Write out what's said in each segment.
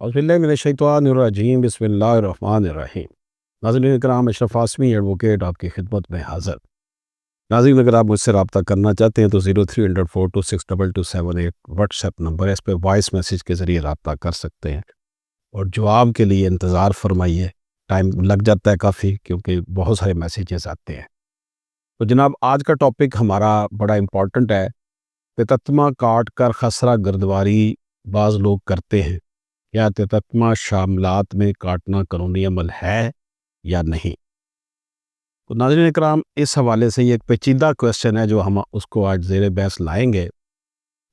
اعوذ باللہ من الشیطان الرجیم بسم اللہ الرحمن الرحیم۔ ناظرین کرام، اشرف آسمی ایڈوکیٹ آپ کی خدمت میں حاضر۔ ناظرین، اگر آپ مجھ سے رابطہ کرنا چاہتے ہیں تو 0300426227 واٹس ایپ نمبر ہے، اس پہ وائس میسیج کے ذریعے رابطہ کر سکتے ہیں، اور جواب کے لیے انتظار فرمائیے۔ ٹائم لگ جاتا ہے کافی کیونکہ بہت سارے میسیجز آتے ہیں۔ تو جناب، آج کا ٹاپک ہمارا بڑا امپورٹنٹ ہے۔ تتما کاٹ کر خسرہ گردواری بعض لوگ کرتے ہیں، کیا تتما شاملات میں کاٹنا قانونی عمل ہے یا نہیں؟ تو ناظرین اکرام، اس حوالے سے یہ ایک پیچیدہ کویسچن ہے جو ہم اس کو آج زیر بحث لائیں گے۔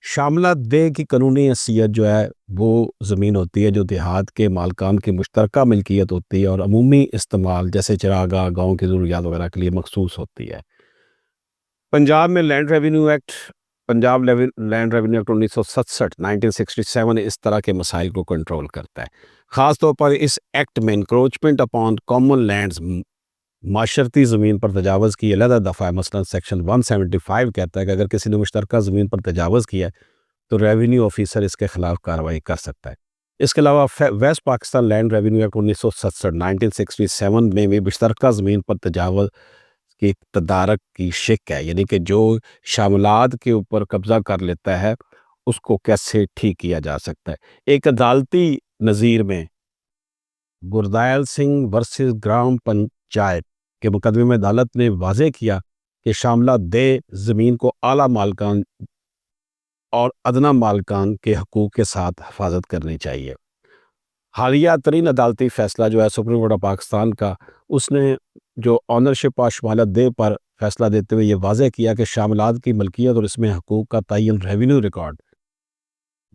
شاملات دہ کی قانونی حیثیت جو ہے وہ زمین ہوتی ہے جو دیہات کے مالکان کی مشترکہ ملکیت ہوتی ہے اور عمومی استعمال جیسے چراگاہ، گاؤں کی ضروریات وغیرہ کے لیے مخصوص ہوتی ہے۔ پنجاب میں land revenue act, Punjab land revenue act 1967 اس طرح کے مسائل کو کنٹرول کرتا ہے۔ خاص طور پر اس ایکٹ میں انکروچمنٹ اپان کامن لینڈز، معاشرتی زمین پر تجاوز کی علیحدہ دفعہ ہے۔ مثلا سیکشن 175 کہتا ہے کہ اگر کسی نے مشترکہ زمین پر تجاوز کیا ہے تو ریونیو آفیسر اس کے خلاف کارروائی کر سکتا ہے۔ اس کے علاوہ west Pakistan land revenue act 1967 میں بھی مشترکہ زمین پر تجاوز کی تدارک کی شک ہے، یعنی کہ جو شاملات کے اوپر قبضہ کر لیتا ہے اس کو کیسے ٹھیک کیا جا سکتا ہے۔ ایک عدالتی نظیر میں گردائل سنگھ ورسز گرام پنچایت کے مقدمے میں عدالت نے واضح کیا کہ شاملات دہ زمین کو اعلیٰ مالکان اور ادنا مالکان کے حقوق کے ساتھ حفاظت کرنی چاہیے۔ حالیہ ترین عدالتی فیصلہ جو ہے سپریم کورٹ آف پاکستان کا، اس نے جو آنرشپ اور شمالیت دہ پر فیصلہ دیتے ہوئے یہ واضح کیا کہ شاملات کی ملکیت اور اس میں حقوق کا تعین ریونیو ریکارڈ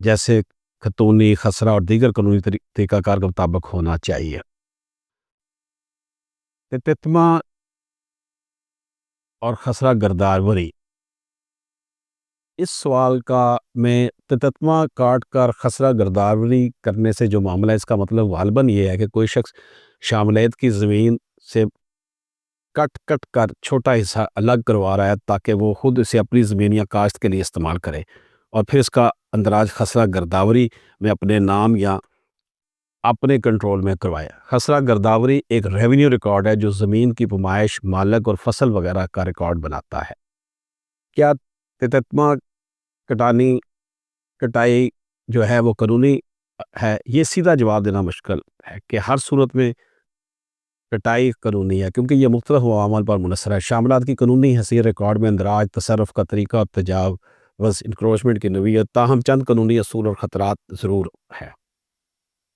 جیسے خطونی، خسرہ اور دیگر قانونی طریقہ کار کے مطابق ہونا چاہیے۔ تتما اور خسرہ گرداوری، اس سوال کا میں تتما کاٹ کر خسرہ گرداوری کرنے سے جو معاملہ ہے، اس کا مطلب غالباً یہ ہے کہ کوئی شخص شاملیت کی زمین سے کٹ کر چھوٹا حصہ الگ کروا رہا ہے تاکہ وہ خود اسے اپنی زمین یا کاشت کے لیے استعمال کرے، اور پھر اس کا اندراج خسرہ گرداوری میں اپنے نام یا اپنے کنٹرول میں کروایا۔ خسرہ گرداوری ایک ریونیو ریکارڈ ہے جو زمین کی پیمائش، مالک اور فصل وغیرہ کا ریکارڈ بناتا ہے۔ کیا تتما کٹائی جو ہے وہ قانونی ہے؟ یہ سیدھا جواب دینا مشکل ہے کہ ہر صورت میں کٹائی قانونی ہے، کیونکہ یہ مختلف عوامل پر منحصر ہے۔ شاملات کی قانونی حیثیت، ریکارڈ میں اندراج، تصرف کا طریقہ اور تجاوز، انکروچمنٹ کی نوعیت، تاہم چند قانونی اصول اور خطرات ضرور ہے۔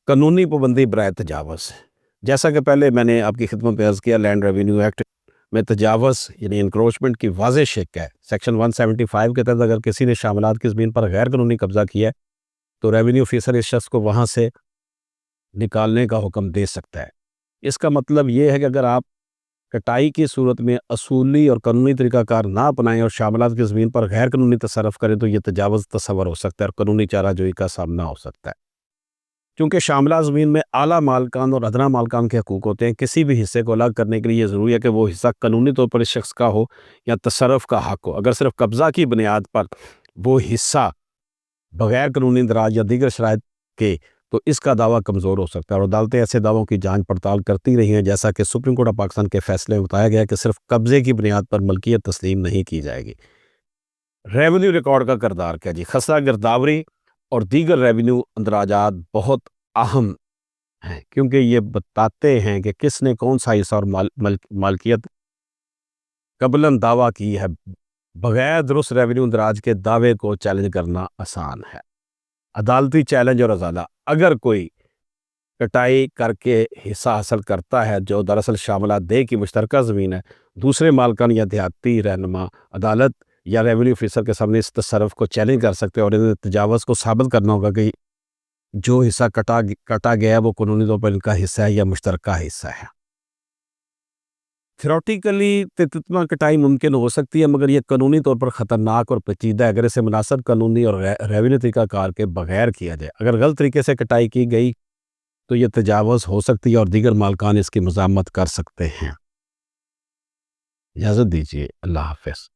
قانونی پابندی برائے تجاوز، جیسا کہ پہلے میں نے آپ کی خدمت میں عرض کیا، لینڈ ریونیو ایکٹ میں تجاوز یعنی انکروچمنٹ کی واضح شک ہے۔ سیکشن 175 کے تحت اگر کسی نے شاملات کی زمین پر غیر قانونی قبضہ کیا ہے تو ریونیو آفیسر اس شخص کو وہاں سے نکالنے کا حکم دے سکتا ہے۔ اس کا مطلب یہ ہے کہ اگر آپ کٹائی کی صورت میں اصولی اور قانونی طریقہ کار نہ اپنائیں اور شاملات کی زمین پر غیر قانونی تصرف کریں تو یہ تجاوز تصور ہو سکتا ہے اور قانونی چارہ جوئی کا سامنا ہو سکتا ہے۔ کیونکہ شاملات زمین میں اعلیٰ مالکان اور ادنا مالکان کے حقوق ہوتے ہیں، کسی بھی حصے کو الگ کرنے کے لیے یہ ضروری ہے کہ وہ حصہ قانونی طور پر اس شخص کا ہو یا تصرف کا حق ہو۔ اگر صرف قبضہ کی بنیاد پر وہ حصہ بغیر قانونی اندراج یا دیگر شرائط کے، تو اس کا دعویٰ کمزور ہو سکتا ہے، اور عدالتیں ایسے دعووں کی جانچ پڑتال کرتی رہی ہیں، جیسا کہ سپریم کورٹ آف پاکستان کے فیصلے میں بتایا گیا کہ صرف قبضے کی بنیاد پر ملکیت تسلیم نہیں کی جائے گی۔ ریونیو ریکارڈ کا کردار کیا جی؟ خسرہ گرداوری اور دیگر ریونیو اندراجات بہت اہم ہیں، کیونکہ یہ بتاتے ہیں کہ کس نے کون سا حصہ اور مالکیت قبلاً دعویٰ کی ہے۔ بغیر درست ریونیو اندراج کے دعوے کو چیلنج کرنا آسان ہے۔ عدالتی چیلنج اور ازالہ، اگر کوئی کٹائی کر کے حصہ حاصل کرتا ہے جو دراصل شاملات دہ کی مشترکہ زمین ہے، دوسرے مالکان یا دیہاتی رہنما عدالت یا ریونیو آفیسر کے سامنے اس تصرف کو چیلنج کر سکتے ہیں اور انہیں تجاوز کو ثابت کرنا ہوگا کہ جو حصہ کٹا گیا ہے وہ قانونی طور پر ان کا حصہ ہے یا مشترکہ حصہ ہے۔ تھیوریٹیکلی تتما کٹائی ممکن ہو سکتی ہے، مگر یہ قانونی طور پر خطرناک اور پیچیدہ ہے اگر اسے مناسب قانونی اور ریونیو طریقہ کار کے بغیر کیا جائے۔ اگر غلط طریقے سے کٹائی کی گئی تو یہ تجاوز ہو سکتی ہے اور دیگر مالکان اس کی مزاحمت کر سکتے ہیں۔ اجازت دیجیے، اللہ حافظ۔